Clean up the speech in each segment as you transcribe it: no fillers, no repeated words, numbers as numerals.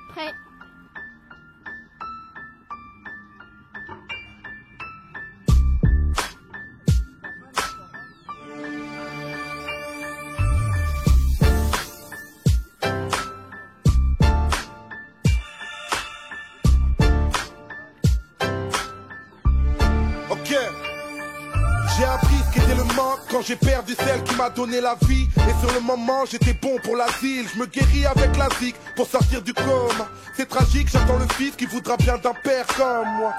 Prêt. J'ai appris ce qu'était le manque quand j'ai perdu celle qui m'a donné la vie. Et sur le moment j'étais bon pour l'asile. Je me guéris avec la zik pour sortir du coma. C'est tragique, j'attends le fils qui voudra bien d'un père comme moi.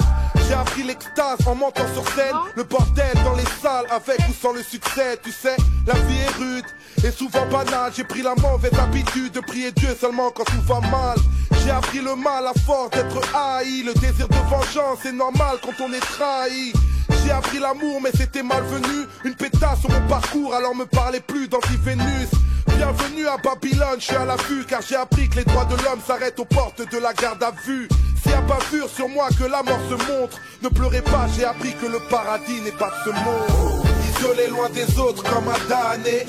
J'ai appris l'extase en montant sur scène. Le bordel dans les salles avec ou sans le succès. Tu sais, la vie est rude et souvent banale. J'ai pris la mauvaise habitude de prier Dieu seulement quand tout va mal. J'ai appris le mal à force d'être haï. Le désir de vengeance c'est normal quand on est trahi. J'ai appris l'amour mais c'était malvenu. Une pétasse sur mon parcours alors me parlez plus d'anti-Vénus. Bienvenue à Babylone, je suis à l'affût car j'ai appris que les droits de l'homme s'arrêtent aux portes de la garde à vue. C'est à bavure sur moi que la mort se montre. Ne pleurez pas, j'ai appris que le paradis n'est pas de ce monde. Isolé loin des autres comme un damné.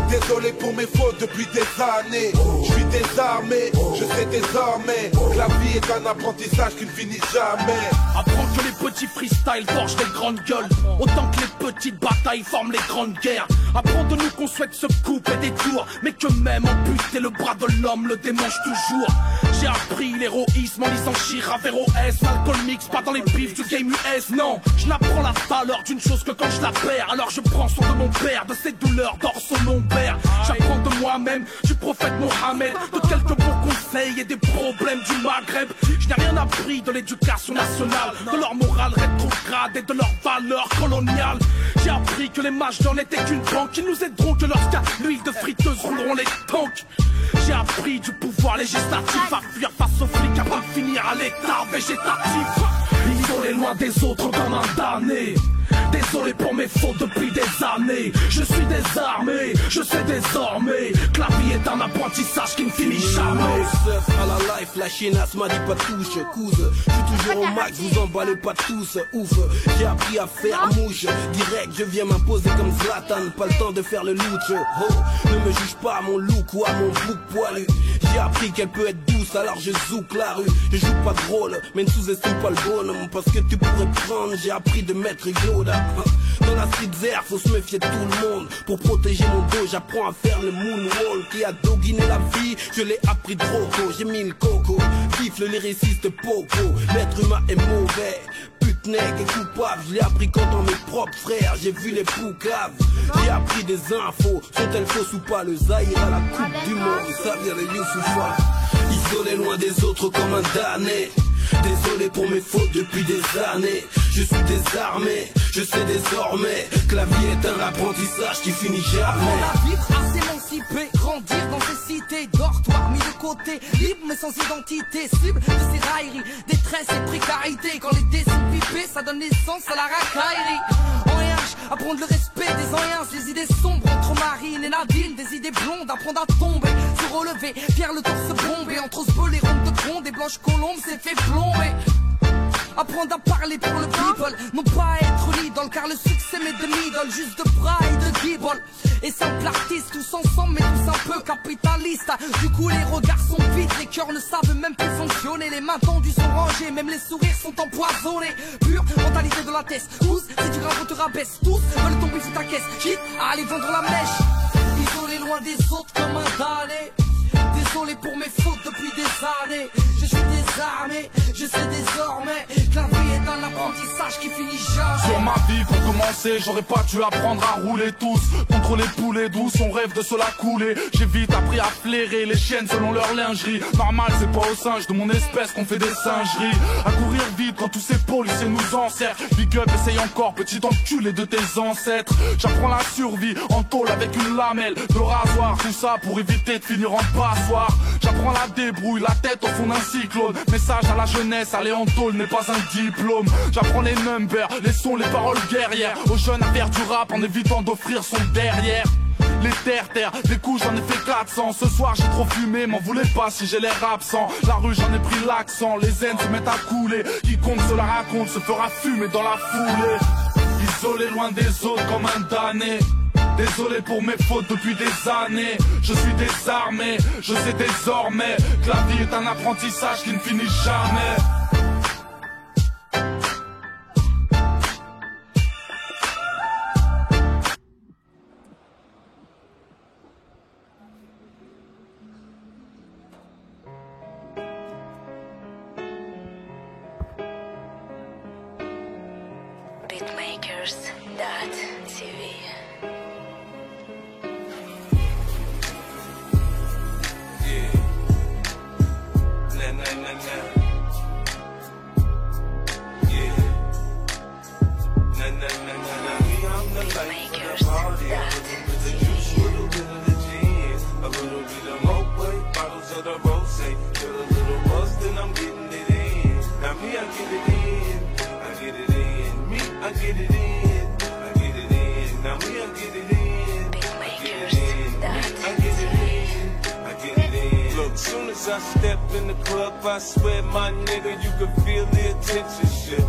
Désolé pour mes fautes depuis des années. Je suis désarmé, je sais désormais que la vie est un apprentissage qui ne finit jamais. Apprends que les petits freestyles forgent les grandes gueules, autant que les petites batailles forment les grandes guerres. Apprends de nous qu'on souhaite se couper des tours, mais que même amputer le bras de l'homme le démange toujours. J'ai appris l'héroïsme en lisant Chira vers OS. L'alcool mix pas dans les bifs du game US. Non, je n'apprends la valeur d'une chose que quand je la perds. Alors je prends soin de mon père, de ses douleurs d'or son nom père. J'apprends de moi-même, du prophète Mohammed, de quelques bons conseils et des problèmes du Maghreb. Je n'ai rien appris de l'éducation nationale, de leur morale rétrograde et de leurs valeurs coloniales. J'ai appris que les majors n'étaient qu'une banque, qu'ils nous aideront que lorsqu'à l'huile de friteuse rouleront les tanks. J'ai appris du pouvoir législatif à fuir face aux flics avant de finir à l'état végétatif. Isolé loin des autres comme un damné. Désolé pour mes fautes depuis des années. Je suis désarmé, je sais désormais que la vie est un apprentissage qui ne finit jamais. À la life, la chienasse m'a dit pas touche, couse. Je suis toujours au max, vous emballez pas tous, ouf. J'ai appris à faire mouche, direct je viens m'imposer comme Zlatan. Pas le temps de faire le louche, oh. Ne me juge pas à mon look ou à mon bouc poilu. J'ai appris qu'elle peut être douce, alors je zouk la rue. Je joue pas de rôle, mais ne sous-estime pas le bonhomme. Parce que tu pourrais prendre, j'ai appris de mettre Yoda. Dans la street zère, faut se méfier de tout le monde. Pour protéger mon dos, j'apprends à faire le moonwalk. Qui a doguiné la vie, je l'ai appris de roco. J'ai mis le coco, vif le lyriciste popo. L'être humain est mauvais, putnec et coupable. Je l'ai appris quand dans mes propres frères, j'ai vu les poucaves. J'ai appris des infos, sont-elles fausses ou pas? Le Zaïre à la coupe du monde, ça vient de Youssoufa. Isolé loin des autres comme un damné. Désolé pour mes fautes depuis des années. Je suis désarmé, je sais désormais que la vie est un apprentissage qui finit jamais. Apprendre à vivre, à s'émanciper, grandir dans ces cités, dortoirs mis de côté, libre mais sans identité, cible de ces railleries, détresse et précarité. Quand les dés sont pipés, ça donne naissance à la racaillerie. En RH, apprendre le respect des anciens, les idées sombres entre Marine et Nadine, des idées blondes, apprendre à tomber, se relever, fier le torse bombé, entre ce les rondes de tronc, des blanches colombes, c'est fait plomber. Apprendre à parler pour le people, non pas être l'idole, car le succès m'est de l'idole, juste de bras et de guibole. Et simple artiste, tous ensemble, mais tous un peu capitalistes. Du coup les regards sont vides, les cœurs ne savent même plus fonctionner. Les mains tendues sont rangées, même les sourires sont empoisonnés. Pure mentalité de la test, tous, si tu raves, te rabaisse. Tous veulent tomber sous ta caisse, quitte à aller vendre la mèche. Isolé loin des autres comme un damné. Désolé pour mes fautes depuis des années. Je suis désarmé, je sais désormais que la vie est un apprentissage qui finit jamais. Sur ma vie pour commencer, j'aurais pas dû apprendre à rouler tous. Contre les poulets douces, on rêve de se la couler. J'ai vite appris à flairer les chiennes selon leur lingerie. Normal, c'est pas aux singes de mon espèce qu'on fait des singeries. À courir vite quand tous ces policiers nous encerclent. Big up, essaye encore, petit enculé de tes ancêtres. J'apprends la survie en tôle avec une lamelle de rasoir. Tout ça pour éviter de finir en passoire. J'apprends la débrouille, la tête au fond d'un cyclone. Message à la jeunesse, aller en tôle n'est pas un diplôme. J'apprends les numbers, les sons, les paroles guerrières. Aux jeunes à faire du rap en évitant d'offrir son derrière. Les terres, des coups j'en ai fait 400. Ce soir j'ai trop fumé, m'en voulez pas si j'ai l'air absent. La rue j'en ai pris l'accent, les haines se mettent à couler. Quiconque se la raconte se fera fumer dans la foulée. Isolé loin des autres comme un damné. Désolé pour mes fautes depuis des années. Je suis désarmé, je sais désormais que la vie est un apprentissage qui ne finit jamais. Beatmakers.tv. Yeah. Nah, nah, nah, nah. Yeah. Nah, nah, nah, nah, nah. Me, I'm the life of the party. A little bit of juice, a little bit of the gin, a little bit of Moet, bottles of the rosé. Get a little buzz, then I'm getting it in. Now me, I get it in. I get it in. Me, I get it in. I get it in. Now me, I get it in. I get it in. I get it in. I get it in. Look, soon as I step in the club, I swear, my nigga, you can feel the attention shift.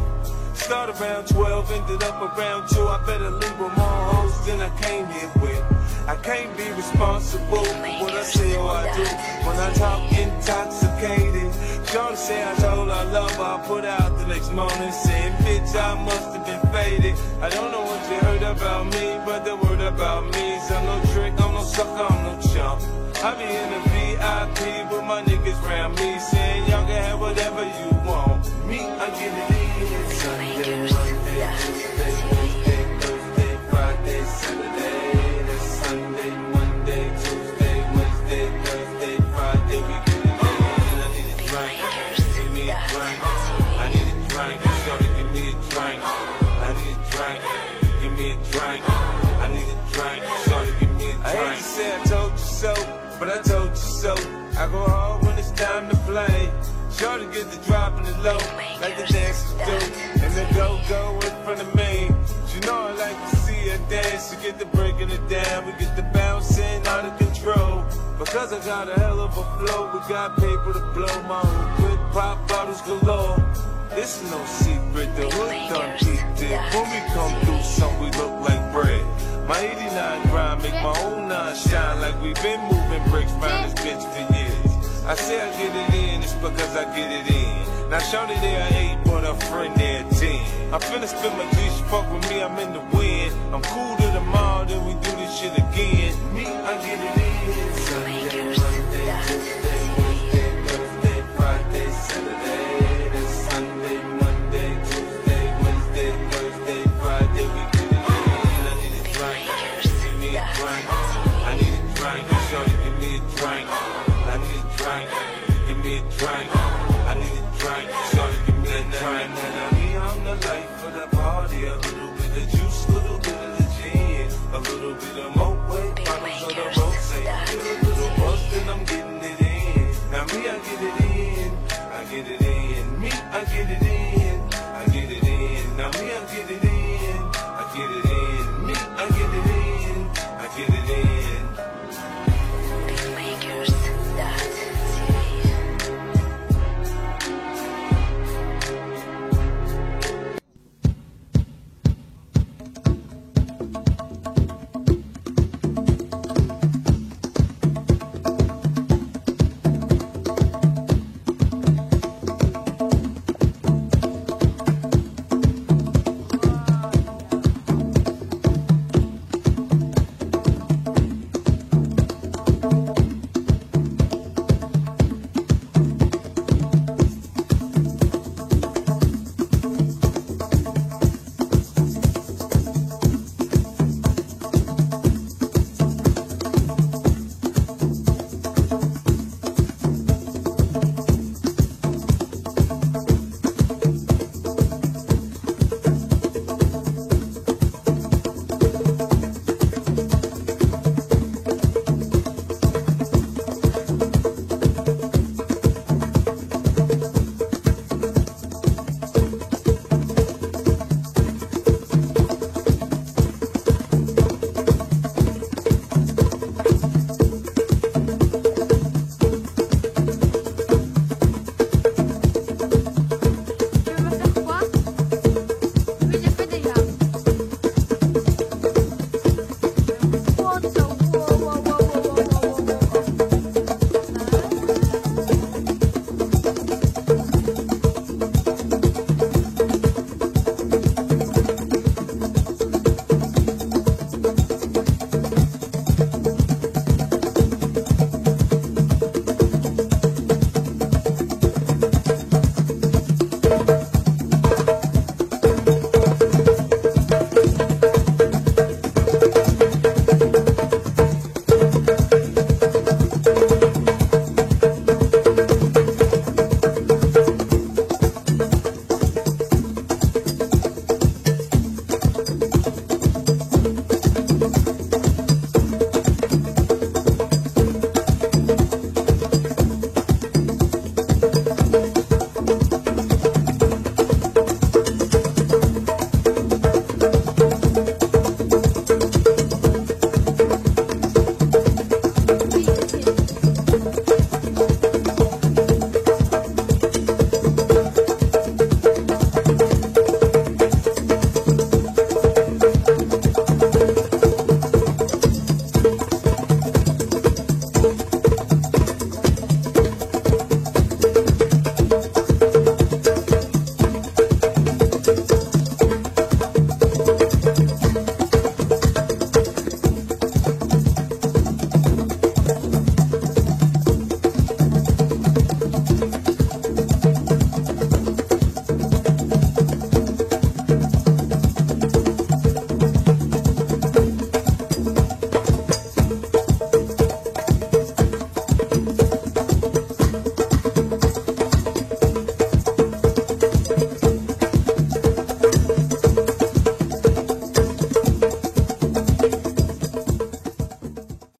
Start around 12, ended up around 2. I better leave with more hoes than I came here with. I can't be responsible for what I say or I do. When I talk intoxicated, Shorty say I told her I love her. I put out the next morning saying, bitch, I must have been faded. I don't know what you heard about me, but the word about me is I'm no trick, I'm no sucker, I'm no chump. I be in the VIP with my niggas round me, saying y'all can have whatever you want. Me, I get it in. Sunday, Monday, Tuesday, Wednesday, Thursday, Friday, Saturday. That's Sunday, Monday, Tuesday, Wednesday, Thursday, Friday. We get it in. I need a drink. Give me a drink. I need a drink. Shorty, give me a drink. I need a drink. Give me a drink. I need a drink. Shorty, give me a drink. I hate to say I told you so, but I told you so. I go hard when it's time to play. Shorty get the drop in the low, like the dancers do, and the go-go in front of me. You know I like to see her dance. You get the breaking it down, we get the bouncing out of control. Because I got a hell of a flow, we got paper to blow. My own good pop bottles galore. It's no secret, the hood done peeped it. When we come through, some we look like bread. My 89 grind make my own 9 shine like we've been moving bricks round this bitch for years. I say I get it in, it's because I get it in. Now shorty there at 8, but her friend there at 10. I'm finna spin my G, she fuck with me, I'm in the wind. I'm cool to the mall, then we do this shit again. Me, I get it in. Sunday, Monday, Tuesday, Wednesday, Thursday, Friday, Saturday. That's Sunday, Monday, Tuesday, Wednesday, Thursday, Friday. We get it in. I need a drink. Give me a drink. I need a drink. Shorty, give me a drink. I need a drink, give me a drink. I need a drink, shorty, give me a drink. I'm the life of the party, a little bit of juice.